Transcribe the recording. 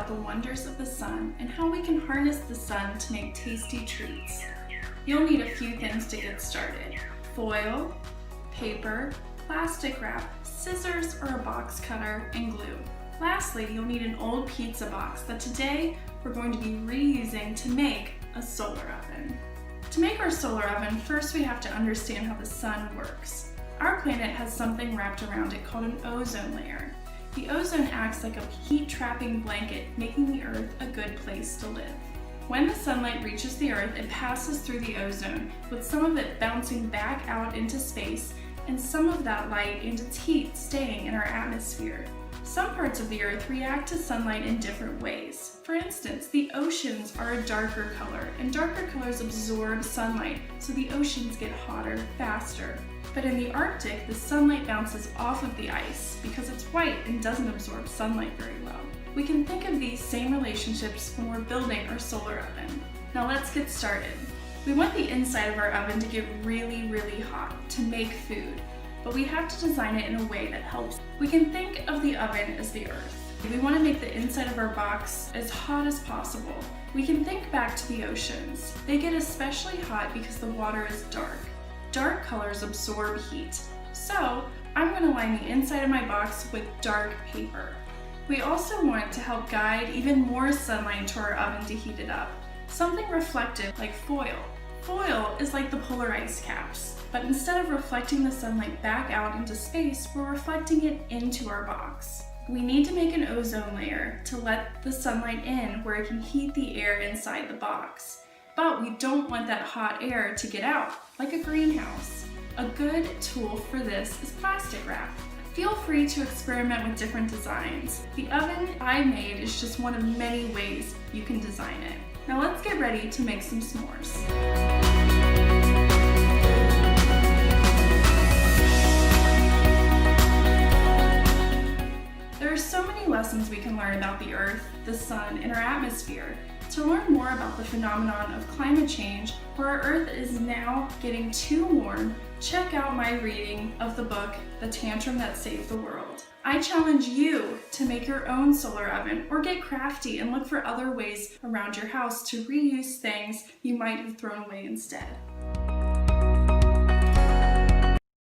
about the wonders of the sun and how we can harness the sun to make tasty treats. You'll need a few things to get started: foil, paper, plastic wrap, scissors or a box cutter, and glue. Lastly, you'll need an old pizza box that today we're going to be reusing to make a solar oven. To make our solar oven, first we have to understand how the sun works. Our planet has something wrapped around it called an ozone layer. The ozone acts like a heat-trapping blanket, making the Earth a good place to live. When the sunlight reaches the Earth, it passes through the ozone, with some of it bouncing back out into space and some of that light and its heat staying in our atmosphere. Some parts of the Earth react to sunlight in different ways. For instance, the oceans are a darker color, and darker colors absorb sunlight, so the oceans get hotter faster. But in the Arctic, the sunlight bounces off of the ice because it's white and doesn't absorb sunlight very well. We can think of these same relationships when we're building our solar oven. Now let's get started. We want the inside of our oven to get really, really hot to make food, but we have to design it in a way that helps. We can think of the oven as the Earth. We want to make the inside of our box as hot as possible. We can think back to the oceans. They get especially hot because the water is dark. Dark colors absorb heat. So I'm going to line the inside of my box with dark paper. We also want to help guide even more sunlight to our oven to heat it up. Something reflective like foil. Foil is like the polar ice caps, but instead of reflecting the sunlight back out into space, we're reflecting it into our box. We need to make an ozone layer to let the sunlight in where it can heat the air inside the box. But we don't want that hot air to get out, like a greenhouse. A good tool for this is plastic wrap. Feel free to experiment with different designs. The oven I made is just one of many ways you can design it. Now let's get ready to make some s'mores. There are so many lessons we can learn about the Earth, the sun, and our atmosphere. To learn more about the phenomenon of climate change, where our Earth is now getting too warm, check out my reading of the book, The Tantrum That Saved the World. I challenge you to make your own solar oven or get crafty and look for other ways around your house to reuse things you might have thrown away instead.